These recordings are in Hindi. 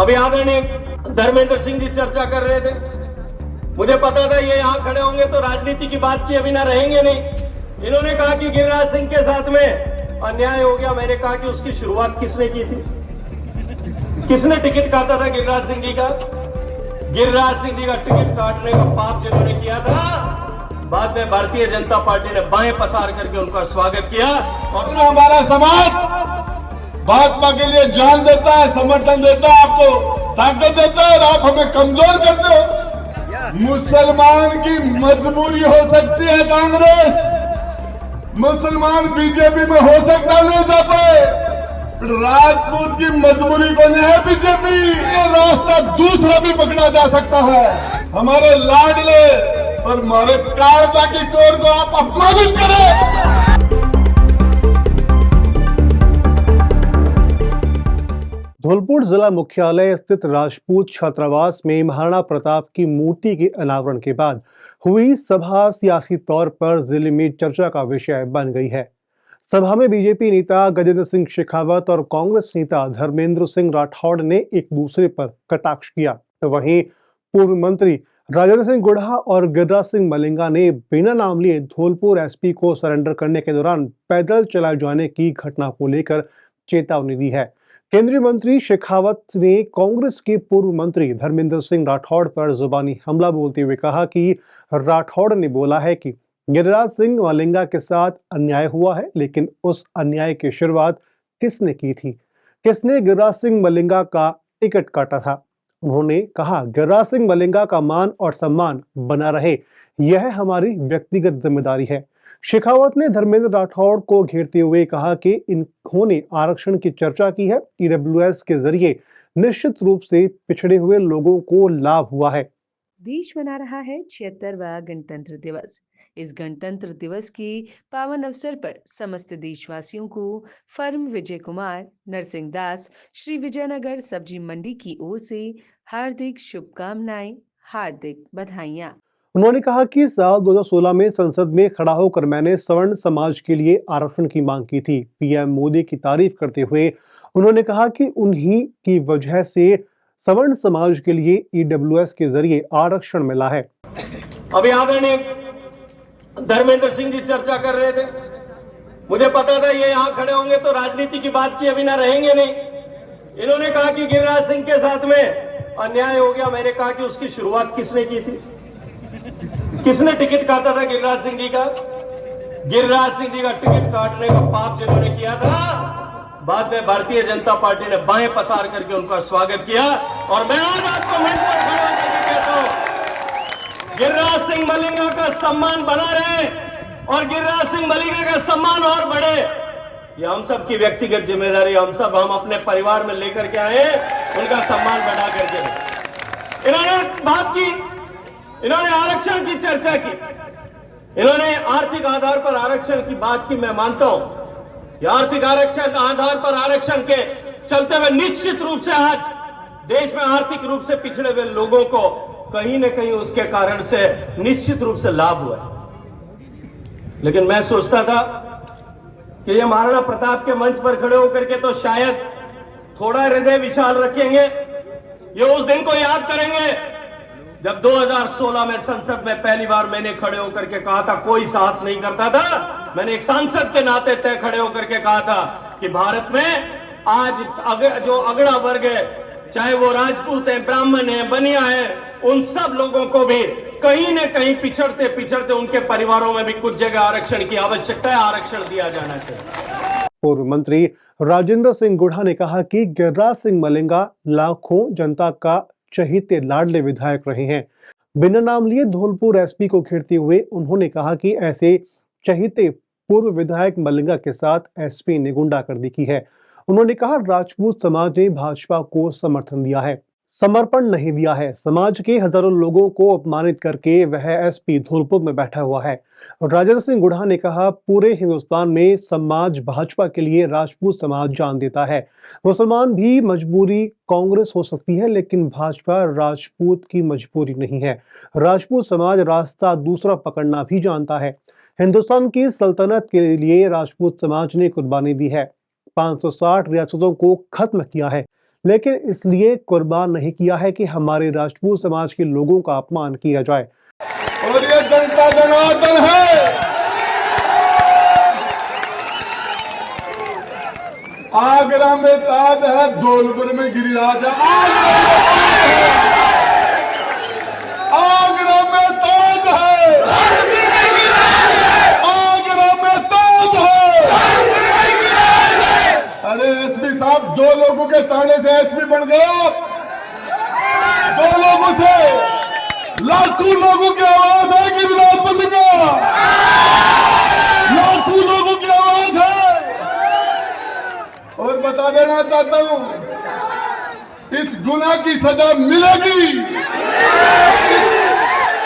अभी आदरणीय धर्मेंद्र सिंह जी चर्चा कर रहे थे। मुझे पता था ये यहाँ खड़े होंगे तो राजनीति की बात किए बिना रहेंगे नहीं। इन्होंने कहा कि गिरिराज सिंह के साथ में अन्याय हो गया। मैंने कहा कि उसकी शुरुआत किसने की थी? किसने टिकट काटा था गिरिराज सिंह जी का? गिरिराज सिंह जी का टिकट काटने का पाप जिन्होंने किया था, बाद में भारतीय जनता पार्टी ने बाएं पसार करके उनका स्वागत किया। और हमारा समाज भाजपा के लिए जान देता है, समर्थन देता है, आपको ताकत देता है और आप हमें कमजोर करते हो। मुसलमान की मजबूरी हो सकती है कांग्रेस, मुसलमान बीजेपी में हो सकता नहीं जा पाए, राजपूत की मजबूरी को नहीं है बीजेपी। ये रास्ता दूसरा भी पकड़ा जा सकता है। हमारे लाडले और हमारे कालजा की कोर को आप अपमानित करें। धौलपुर जिला मुख्यालय स्थित राजपूत छात्रावास में महाराणा प्रताप की मूर्ति के अनावरण के बाद हुई सभा सियासी तौर पर जिले में चर्चा का विषय बन गई है। सभा में बीजेपी नेता गजेंद्र सिंह शेखावत और कांग्रेस नेता धर्मेंद्र सिंह राठौड़ ने एक दूसरे पर कटाक्ष किया, तो वहीं पूर्व मंत्री राजेंद्र सिंह गुढ़ा और गिरिराज सिंह मलिंगा ने बिना नाम लिए धौलपुर एसपी को सरेंडर करने के दौरान पैदल चलाए जाने की घटना को लेकर चेतावनी दी है। केंद्रीय मंत्री शेखावत ने कांग्रेस के पूर्व मंत्री धर्मेंद्र सिंह राठौड़ पर जुबानी हमला बोलते हुए कहा कि राठौड़ ने बोला है कि गिरिराज सिंह मलिंगा के साथ अन्याय हुआ है, लेकिन उस अन्याय की शुरुआत किसने की थी? किसने गिरिराज सिंह मलिंगा का टिकट काटा था? उन्होंने कहा गिरिराज सिंह मलिंगा का मान और सम्मान बना रहे, यह हमारी व्यक्तिगत जिम्मेदारी है। शेखावत ने धर्मेंद्र राठौड़ को घेरते हुए कहा कि इन्होंने आरक्षण की चर्चा की है। ईडब्ल्यूएस के जरिए निश्चित रूप से पिछड़े हुए लोगों को लाभ हुआ है। देश मना रहा है 76वां गणतंत्र दिवस। इस गणतंत्र दिवस के पावन अवसर पर समस्त देशवासियों को फर्म विजय कुमार नरसिंह दास श्री विजयनगर सब्जी मंडी की ओर से हार्दिक शुभकामनाएं, हार्दिक बधाइयां। उन्होंने कहा कि साल 2016 में संसद में खड़ा होकर मैंने सवर्ण समाज के लिए आरक्षण की मांग की थी। पीएम मोदी की तारीफ करते हुए उन्होंने कहा कि उन्हीं की वजह से सवर्ण समाज के लिए ईडब्ल्यूएस के जरिए आरक्षण मिला है। अभी आदरणीय धर्मेंद्र सिंह जी चर्चा कर रहे थे। मुझे पता था ये यहाँ खड़े होंगे तो राजनीति की बात किए बिना रहेंगे नहीं। इन्होंने कहा कि गिरिराज सिंह के साथ में अन्याय हो गया। मैंने कहा कि उसकी शुरुआत किसने की थी? किसने टिकट काटा था गिरिराज सिंह जी का? गिरिराज सिंह जी का टिकट काटने का पाप जिन्होंने किया था, बाद में भारतीय जनता पार्टी ने बाएं पसार करके उनका स्वागत किया। और मैं आज आपको मंच पर खड़ा होकर कहता हूं, गिरिराज सिंह मलिंगा का सम्मान बना रहे और गिरिराज सिंह मलिंगा का सम्मान और बढ़े, ये हम सब की व्यक्तिगत जिम्मेदारी। हम अपने परिवार में लेकर के आए, उनका सम्मान बढ़ा करके। इन्होंने बात की, इन्होंने आरक्षण की चर्चा की, इन्होंने आर्थिक आधार पर आरक्षण की बात की। मैं मानता हूं कि आर्थिक आरक्षण आधार पर आरक्षण के चलते हुए निश्चित रूप से आज देश में आर्थिक रूप से पिछड़े हुए लोगों को कहीं न कहीं उसके कारण से निश्चित रूप से लाभ हुआ। लेकिन मैं सोचता था कि ये महाराणा प्रताप के मंच पर खड़े होकर के तो शायद थोड़ा हृदय विशाल रखेंगे, ये उस दिन को याद करेंगे जब 2016 में संसद में पहली बार मैंने खड़े होकर के कहा था, कोई साहस नहीं करता था, मैंने एक सांसद के नाते तय खड़े होकर के कहा था कि भारत में आज जो अगड़ा वर्ग है, चाहे वो राजपूत है, ब्राह्मण है, बनिया है, उन सब लोगों को भी कहीं न कहीं पिछड़ते पिछड़ते उनके परिवारों में भी कुछ जगह आरक्षण की आवश्यकता है, आरक्षण दिया जाना चाहिए। पूर्व मंत्री राजेंद्र सिंह गुढ़ा ने कहा कि गिरिराज सिंह मलिंगा लाखों जनता का चहीते लाडले विधायक रहे हैं। बिना नाम लिए धौलपुर एसपी को घेरते हुए उन्होंने कहा कि ऐसे चहीते पूर्व विधायक मलिंगा के साथ एसपी ने गुंडागर्दी की है। उन्होंने कहा राजपूत समाज ने भाजपा को समर्थन दिया है, समर्पण नहीं दिया है। समाज के हजारों लोगों को अपमानित करके वह एसपी धौलपुर में बैठा हुआ है। राजेंद्र सिंह गुढ़ा ने कहा पूरे हिंदुस्तान में समाज भाजपा के लिए राजपूत समाज जान देता है। मुसलमान भी मजबूरी कांग्रेस हो सकती है, लेकिन भाजपा राजपूत की मजबूरी नहीं है। राजपूत समाज रास्ता दूसरा पकड़ना भी जानता है। हिंदुस्तान की सल्तनत के लिए राजपूत समाज ने कुर्बानी दी है, 560 रियासतों को खत्म किया है, लेकिन इसलिए कुर्बान नहीं किया है कि हमारे राजपूत समाज के लोगों का अपमान किया जाए। और ये जनता जनार्दन है। आगरा में ताज है, धौलपुर में गिरिराज है। आगरा में ताज है, आगरा में ताज है। अरे एसपी साहब, 2 लोगों के चाहने से एसपी बन गया। 2 लोगों से लाखों लोगों की आवाज है गिरिराज बंद का। लाखों लोगों की आवाज है। और बता देना चाहता हूं, इस गुनाह की सजा मिलेगी।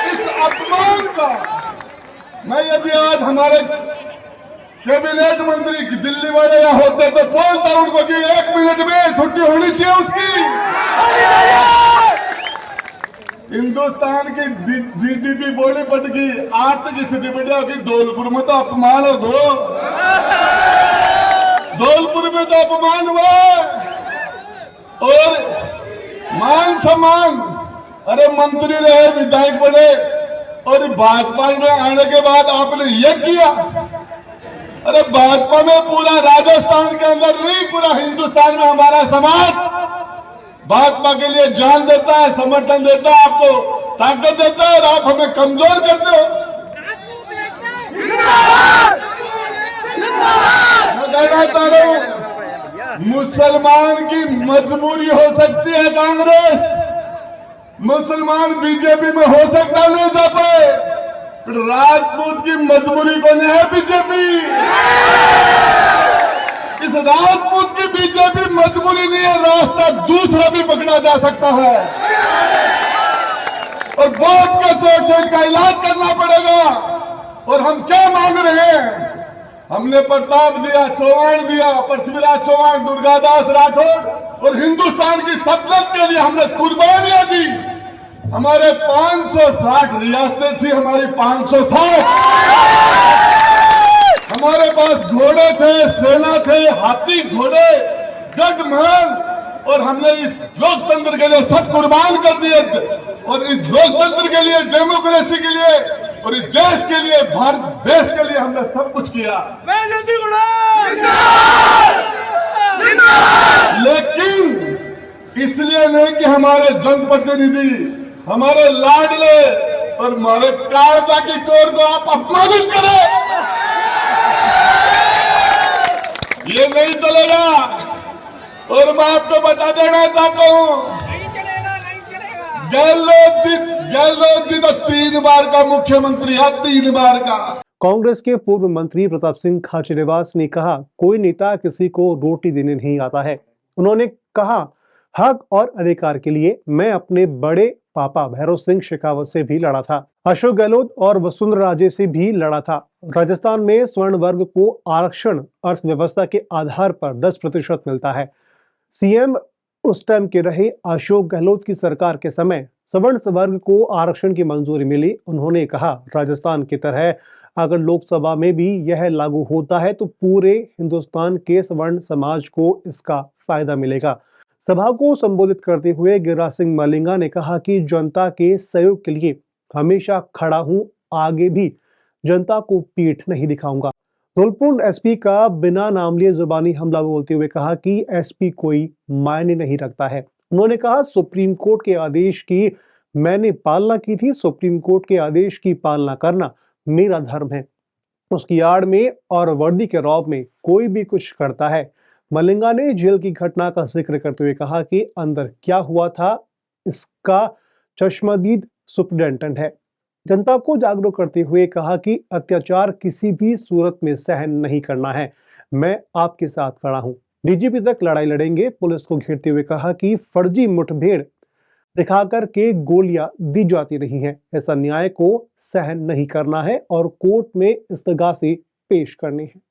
इस अपमान का मैं, यदि आज हमारे कैबिनेट मंत्री दिल्ली वाले यहाँ होते तो बोलता उनको कि 1 मिनट में छुट्टी होनी चाहिए उसकी। हिंदुस्तान की जीडीपी बोली बढ़ गई, आर्थिक स्थिति बढ़िया होगी। धौलपुर में तो अपमान हो गो, धौलपुर में तो अपमान हुआ। और मान सम्मान, अरे मंत्री रहे, विधायक बने, और भाजपा में आने के बाद आपने ये किया। अरे भाजपा में पूरा राजस्थान के अंदर नहीं, पूरा हिंदुस्तान में हमारा समाज भाजपा के लिए जान देता है, समर्थन देता है, आपको ताकत देता है, और आप हमें कमजोर करते हो। मैं कहना चाह रहा हूं, मुसलमान की मजबूरी हो सकती है कांग्रेस, मुसलमान बीजेपी में हो सकता नहीं जा पाए, राजपूत की मजबूरी बने है बीजेपी। इस राजपूत की बीजेपी मजबूरी नहीं है, रास्ता दूसरा भी पकड़ा जा सकता है। और वोट के चोट से इनका इलाज करना पड़ेगा। और हम क्या मांग रहे हैं? हमने प्रताप दिया, चौहान दिया, पृथ्वीराज चौहान, दुर्गादास राठौड़, और हिंदुस्तान की सल्तनत के लिए हमने कुर्बानियां दी। हमारे 560 रियासतें थी, हमारी 560। हमारे पास घोड़े थे, सेना थे, हाथी घोड़े, गढ़ महल, और हमने इस लोकतंत्र के लिए सब कुर्बान कर दिए। और इस लोकतंत्र के लिए, डेमोक्रेसी के लिए, और इस देश के लिए, भारत देश के लिए हमने सब कुछ किया। लेकिन इसलिए नहीं कि हमारे जनप्रतिनिधि, हमारे लाडले और हमारे कालजा की कोर को आप अपमानित करें, ये नहीं चलेगा। और मैं आपको बता देना चाहता हूं, गहलोत जी तो 3 बार का मुख्यमंत्री है, 3 बार का। कांग्रेस के पूर्व मंत्री प्रताप सिंह खाचरियावास ने कहा, कोई नेता किसी को रोटी देने नहीं आता है। उन्होंने कहा, हक और अधिकार के लिए मैं अपने बड़े पापा भैरव सिंह शेखावत से भी लड़ा था, अशोक गहलोत और वसुंधरा राजे से भी लड़ा था। राजस्थान में स्वर्ण वर्ग को आरक्षण अर्थव्यवस्था के आधार पर 10% मिलता है। सीएम उस टाइम के रहे अशोक गहलोत की सरकार के समय सवर्ण वर्ग को आरक्षण की मंजूरी मिली। उन्होंने कहा, राजस्थान की तरह अगर लोकसभा में भी यह लागू होता है तो पूरे हिंदुस्तान के सवर्ण समाज को इसका फायदा मिलेगा। सभा को संबोधित करते हुए गिरिराज सिंह मलिंगा ने कहा कि जनता के सहयोग के लिए हमेशा खड़ा हूं, आगे भी जनता को पीठ नहीं दिखाऊंगा। धौलपुर एसपी का बिना नाम लिए जुबानी हमला बोलते हुए कहा कि एसपी कोई मायने नहीं रखता है। उन्होंने कहा, सुप्रीम कोर्ट के आदेश की मैंने पालना की थी, सुप्रीम कोर्ट के आदेश की पालना करना मेरा धर्म है। उसकी आड़ में और वर्दी के रौब में कोई भी कुछ करता है। मलिंगा ने जेल की घटना का जिक्र करते हुए कहा कि अंदर क्या हुआ था इसका चश्मदीद सुपरिटेंडेंट है। जनता को जागरूक करते हुए कहा कि अत्याचार किसी भी सूरत में सहन नहीं करना है, मैं आपके साथ खड़ा हूं। डीजीपी तक लड़ाई लड़ेंगे। पुलिस को घेरते हुए कहा कि फर्जी मुठभेड़ दिखाकर के गोलियां दी जाती रही हैं, ऐसा न्याय को सहन नहीं करना है और कोर्ट में इस्तगासे पेश करने हैं।